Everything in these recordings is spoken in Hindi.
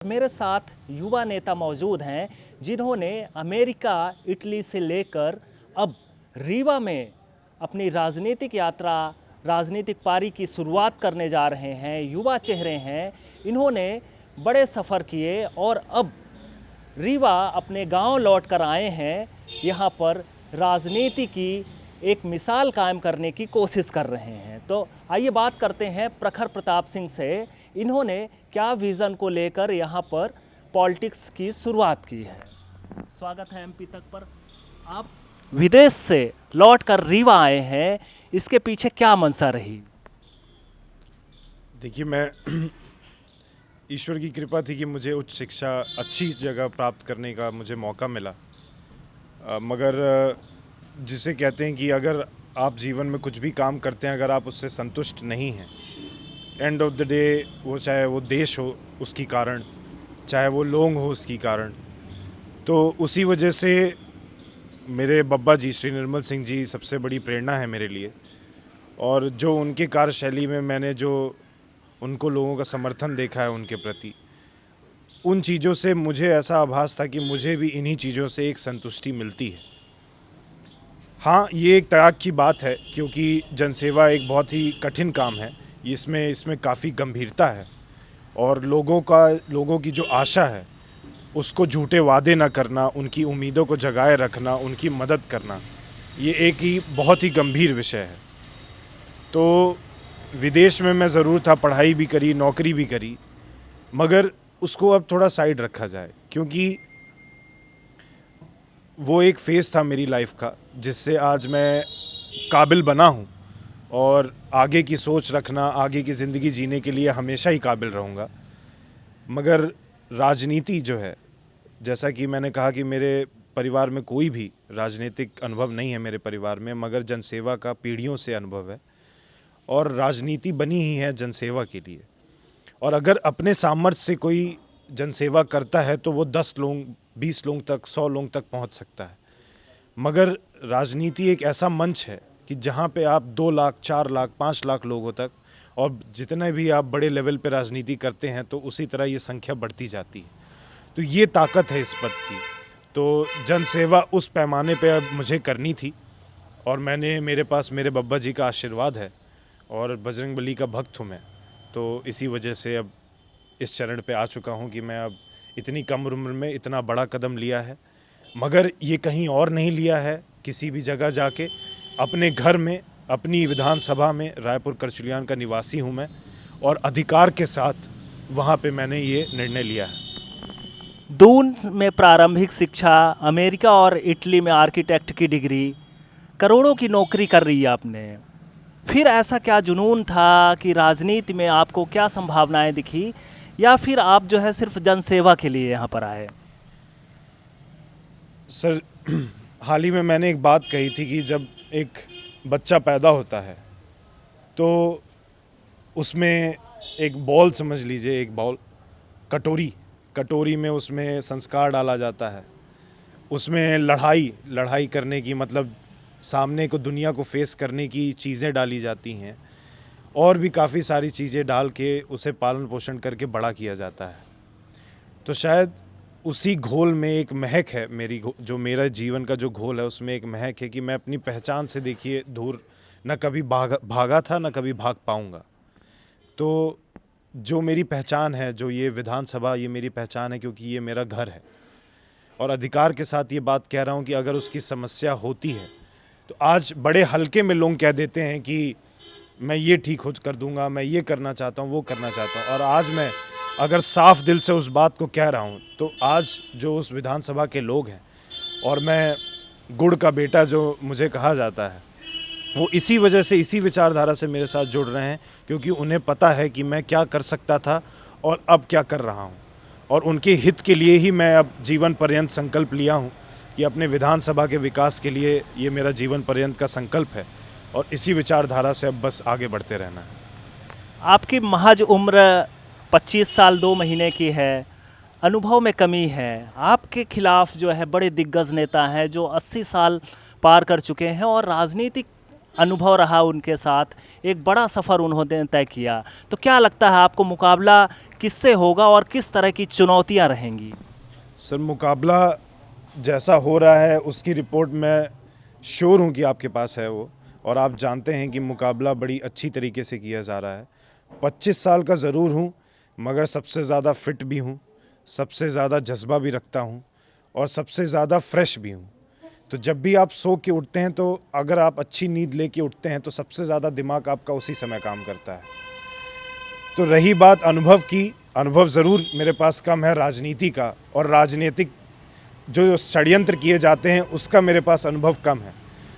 मेरे साथ युवा नेता मौजूद हैं जिन्होंने अमेरिका, इटली से लेकर अब रीवा में अपनी राजनीतिक यात्रा, राजनीतिक पारी की शुरुआत करने जा रहे हैं। युवा चेहरे हैं, इन्होंने बड़े सफ़र किए और अब रीवा अपने गांव लौट कर आए हैं। यहाँ पर राजनीति की एक मिसाल कायम करने की कोशिश कर रहे हैं। तो आइए बात करते हैं प्रखर प्रताप सिंह से। इन्होंने क्या विज़न को लेकर यहाँ पर पॉलिटिक्स की शुरुआत की है। स्वागत है एमपी तक पर। आप विदेश से लौट कर रीवा आए हैं, इसके पीछे क्या मंशा रही? देखिए, मैं ईश्वर की कृपा थी कि मुझे उच्च शिक्षा अच्छी जगह प्राप्त करने का मुझे मौका मिला। मगर जिसे कहते हैं कि अगर आप जीवन में कुछ भी काम करते हैं, अगर आप उससे संतुष्ट नहीं हैं, एंड ऑफ द डे वो चाहे वो देश हो उसकी कारण, चाहे वो लोग हो उसकी कारण, तो उसी वजह से मेरे बब्बा जी श्री निर्मल सिंह जी सबसे बड़ी प्रेरणा है मेरे लिए। और जो उनके कार्यशैली में मैंने जो उनको लोगों का समर्थन देखा है उनके प्रति, उन चीज़ों से मुझे ऐसा आभास था कि मुझे भी इन्हीं चीज़ों से एक संतुष्टि मिलती है। हाँ, ये एक त्याग की बात है क्योंकि जनसेवा एक बहुत ही कठिन काम है। इसमें काफ़ी गंभीरता है और लोगों की जो आशा है उसको झूठे वादे ना करना, उनकी उम्मीदों को जगाए रखना, उनकी मदद करना, ये एक ही बहुत ही गंभीर विषय है। तो विदेश में मैं ज़रूर था, पढ़ाई भी करी, नौकरी भी करी, मगर उसको अब थोड़ा साइड रखा जाए क्योंकि वो एक फ़ेज़ था मेरी लाइफ का जिससे आज मैं काबिल बना हूँ और आगे की सोच रखना, आगे की ज़िंदगी जीने के लिए हमेशा ही काबिल रहूँगा। मगर राजनीति जो है, जैसा कि मैंने कहा कि मेरे परिवार में कोई भी राजनीतिक अनुभव नहीं है मेरे परिवार में, मगर जनसेवा का पीढ़ियों से अनुभव है और राजनीति बनी ही है जनसेवा के लिए। और अगर अपने सामर्थ्य से कोई जनसेवा करता है तो वो 10 लोग, 20 लोग तक, 100 लोग तक पहुंच सकता है। मगर राजनीति एक ऐसा मंच है कि जहां पे आप 2 लाख, 4 लाख, 5 लाख लोगों तक, और जितने भी आप बड़े लेवल पे राजनीति करते हैं तो उसी तरह ये संख्या बढ़ती जाती है। तो ये ताकत है इस पद की। तो जनसेवा उस पैमाने पे अब मुझे करनी थी और मेरे पास मेरे बब्बा जी का आशीर्वाद है और बजरंगबली का भक्त हूँ मैं। तो इसी वजह से अब इस चरण पे आ चुका हूँ कि मैं अब इतनी कम उम्र में इतना बड़ा कदम लिया है, मगर ये कहीं और नहीं लिया है, किसी भी जगह जाके, अपने घर में, अपनी विधानसभा में, रायपुर करचुलियान का निवासी हूँ मैं और अधिकार के साथ वहाँ पे मैंने ये निर्णय लिया है। दून में प्रारंभिक शिक्षा, अमेरिका और इटली में आर्किटेक्ट की डिग्री, करोड़ों की नौकरी कर रही है आपने। फिर ऐसा क्या जुनून था कि राजनीति में आपको क्या संभावनाएं दिखी, या फिर आप जो है सिर्फ जनसेवा के लिए यहाँ पर आए? सर, हाल ही में मैंने एक बात कही थी कि जब एक बच्चा पैदा होता है तो उसमें एक बॉल, समझ लीजिए एक बॉल, कटोरी में उसमें संस्कार डाला जाता है। उसमें लड़ाई करने की, मतलब सामने को, दुनिया को फेस करने की चीज़ें डाली जाती हैं और भी काफ़ी सारी चीज़ें डाल के उसे पालन पोषण करके बड़ा किया जाता है। तो शायद उसी घोल में एक महक है जो मेरा जीवन का जो घोल है उसमें एक महक है कि मैं अपनी पहचान से, देखिए, दूर न कभी भागा था, न कभी भाग पाऊँगा। तो जो मेरी पहचान है, जो ये विधानसभा, ये मेरी पहचान है क्योंकि ये मेरा घर है। और अधिकार के साथ ये बात कह रहा हूँ कि अगर उसकी समस्या होती है तो आज बड़े हल्के में लोग कह देते हैं कि मैं ये ठीक हो कर दूंगा, मैं ये करना चाहता हूँ, वो करना चाहता हूँ। और आज मैं अगर साफ दिल से उस बात को कह रहा हूँ तो आज जो उस विधानसभा के लोग हैं, और मैं गुड़ का बेटा जो मुझे कहा जाता है, वो इसी वजह से, इसी विचारधारा से मेरे साथ जुड़ रहे हैं क्योंकि उन्हें पता है कि मैं क्या कर सकता था और अब क्या कर रहा हूँ। और उनके हित के लिए ही मैं अब जीवन पर्यंत संकल्प लिया हूँ कि अपने विधानसभा के विकास के लिए ये मेरा जीवन पर्यंत का संकल्प है और इसी विचारधारा से अब बस आगे बढ़ते रहना है। आपकी महज उम्र 25 साल 2 महीने की है, अनुभव में कमी है। आपके खिलाफ जो है बड़े दिग्गज नेता हैं जो 80 साल पार कर चुके हैं और राजनीतिक अनुभव रहा उनके साथ, एक बड़ा सफ़र उन्होंने तय किया। तो क्या लगता है आपको, मुकाबला किससे होगा और किस तरह की चुनौतियां रहेंगी? सर, मुकाबला जैसा हो रहा है उसकी रिपोर्ट मैं श्योर हूँ कि आपके पास है वो, और आप जानते हैं कि मुकाबला बड़ी अच्छी तरीके से किया जा रहा है। 25 साल का ज़रूर हूँ, मगर सबसे ज़्यादा फिट भी हूँ, सबसे ज़्यादा जज्बा भी रखता हूँ और सबसे ज़्यादा फ्रेश भी हूँ। तो जब भी आप सो के उठते हैं, तो अगर आप अच्छी नींद लेके उठते हैं तो सबसे ज़्यादा दिमाग आपका उसी समय काम करता है। तो रही बात अनुभव की, अनुभव ज़रूर मेरे पास कम है राजनीति का, और राजनीतिक जो षड्यंत्र किए जाते हैं उसका मेरे पास अनुभव कम है।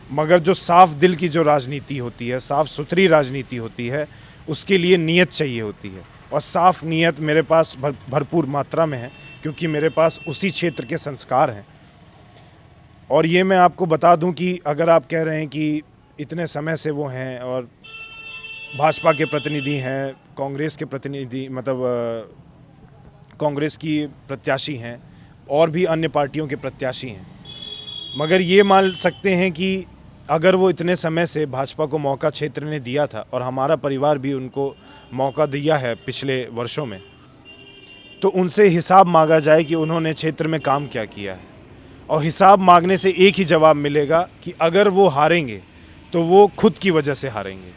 मगर जो साफ दिल की जो राजनीति होती है, साफ़ सुथरी राजनीति होती है, उसके लिए नीयत चाहिए होती है, और साफ़ नीयत मेरे पास भरपूर मात्रा में है, क्योंकि मेरे पास उसी क्षेत्र के संस्कार हैं। और ये मैं आपको बता दूं कि अगर आप कह रहे हैं कि इतने समय से वो हैं और भाजपा के प्रतिनिधि हैं, कांग्रेस के प्रतिनिधि, मतलब कांग्रेस की प्रत्याशी हैं और भी अन्य पार्टियों के प्रत्याशी हैं, मगर ये मान सकते हैं कि अगर वो इतने समय से भाजपा को मौका क्षेत्र ने दिया था और हमारा परिवार भी उनको मौका दिया है पिछले वर्षों में, तो उनसे हिसाब मांगा जाए कि उन्होंने क्षेत्र में काम क्या किया है। और हिसाब मांगने से एक ही जवाब मिलेगा कि अगर वो हारेंगे तो वो खुद की वजह से हारेंगे।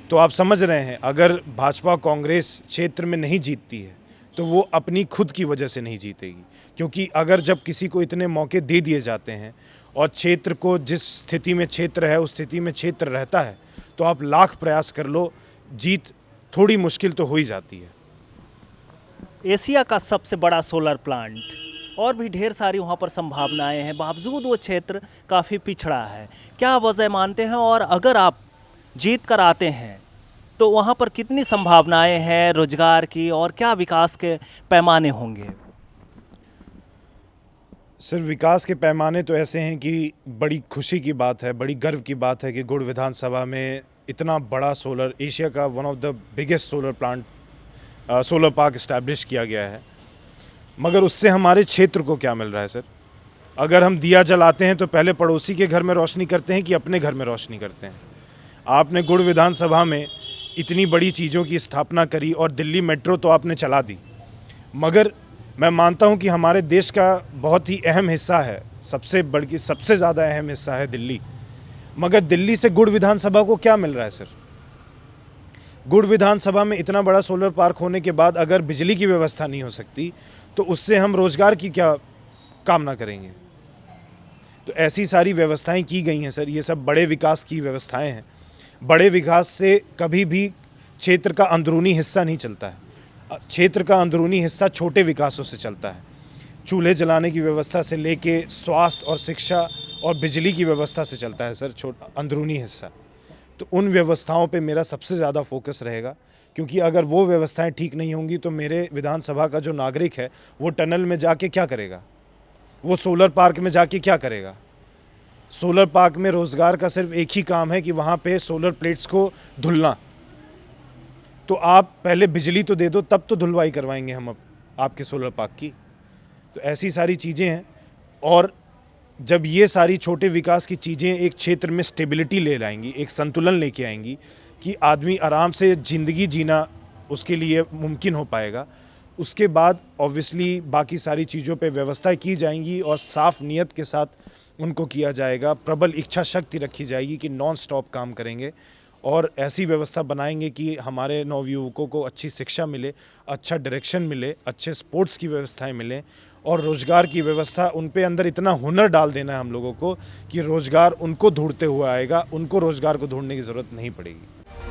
तो आप समझ रहे हैं, अगर भाजपा कांग्रेस क्षेत्र में नहीं जीतती है तो वो अपनी खुद की वजह से नहीं जीतेगी, क्योंकि अगर जब किसी को इतने मौके दे दिए जाते हैं और क्षेत्र को जिस स्थिति में क्षेत्र है उस स्थिति में क्षेत्र रहता है, तो आप लाख प्रयास कर लो, जीत थोड़ी मुश्किल तो हो ही जाती है। एशिया का सबसे बड़ा सोलर प्लांट और भी ढेर सारी वहाँ पर संभावनाएं हैं, बावजूद वो क्षेत्र काफ़ी पिछड़ा है। क्या वजह मानते हैं, और अगर आप जीत कर आते हैं तो वहाँ पर कितनी संभावनाएं हैं रोजगार की, और क्या विकास के पैमाने होंगे? सिर्फ विकास के पैमाने तो ऐसे हैं कि बड़ी खुशी की बात है, बड़ी गर्व की बात है कि गुड़ विधानसभा में इतना बड़ा सोलर, एशिया का one of the biggest solar plant, solar park establish किया गया है। मगर उससे हमारे क्षेत्र को क्या मिल रहा है सर? अगर हम दिया जलाते हैं तो पहले पड़ोसी के घर में रोशनी करते हैं कि अपने घर में रोशनी करते हैं? आपने गुड़ विधानसभा में इतनी बड़ी चीज़ों की स्थापना करी और दिल्ली मेट्रो तो आपने चला दी, मगर मैं मानता हूं कि हमारे देश का बहुत ही अहम हिस्सा है, सबसे ज़्यादा अहम हिस्सा है दिल्ली, मगर दिल्ली से गुड़ विधानसभा को क्या मिल रहा है सर? गुड़ विधानसभा में इतना बड़ा सोलर पार्क होने के बाद अगर बिजली की व्यवस्था नहीं हो सकती तो उससे हम रोजगार की क्या कामना करेंगे? तो ऐसी सारी व्यवस्थाएं की गई हैं सर, ये सब बड़े विकास की व्यवस्थाएं हैं। बड़े विकास से कभी भी क्षेत्र का अंदरूनी हिस्सा नहीं चलता है, क्षेत्र का अंदरूनी हिस्सा छोटे विकासों से चलता है। चूल्हे जलाने की व्यवस्था से लेके स्वास्थ्य और शिक्षा और बिजली की व्यवस्था से चलता है सर अंदरूनी हिस्सा। तो उन व्यवस्थाओं पे मेरा सबसे ज़्यादा फोकस रहेगा, क्योंकि अगर वो व्यवस्थाएं ठीक नहीं होंगी तो मेरे विधानसभा का जो नागरिक है वो टनल में जाके क्या करेगा, वो सोलर पार्क में जाके क्या करेगा? सोलर पार्क में रोज़गार का सिर्फ एक ही काम है कि वहाँ पे सोलर प्लेट्स को धुलना। तो आप पहले बिजली तो दे दो, तब तो धुलवाई करवाएंगे हम आपके सोलर पार्क की। तो ऐसी सारी चीज़ें हैं, और जब ये सारी छोटे विकास की चीज़ें एक क्षेत्र में स्टेबिलिटी ले लाएंगी, एक संतुलन लेके आएंगी कि आदमी आराम से ज़िंदगी जीना उसके लिए मुमकिन हो पाएगा, उसके बाद ऑब्वियसली बाकी सारी चीज़ों पे व्यवस्था की जाएंगी और साफ़ नीयत के साथ उनको किया जाएगा, प्रबल इच्छा शक्ति रखी जाएगी कि नॉन स्टॉप काम करेंगे और ऐसी व्यवस्था बनाएंगे कि हमारे नवयुवकों को अच्छी शिक्षा मिले, अच्छा डायरेक्शन मिले, अच्छे स्पोर्ट्स की व्यवस्थाएं मिलें, और रोज़गार की व्यवस्था, उन पे अंदर इतना हुनर डाल देना है हम लोगों को कि रोज़गार उनको ढूंढते हुए आएगा, उनको रोज़गार को ढूंढने की ज़रूरत नहीं पड़ेगी।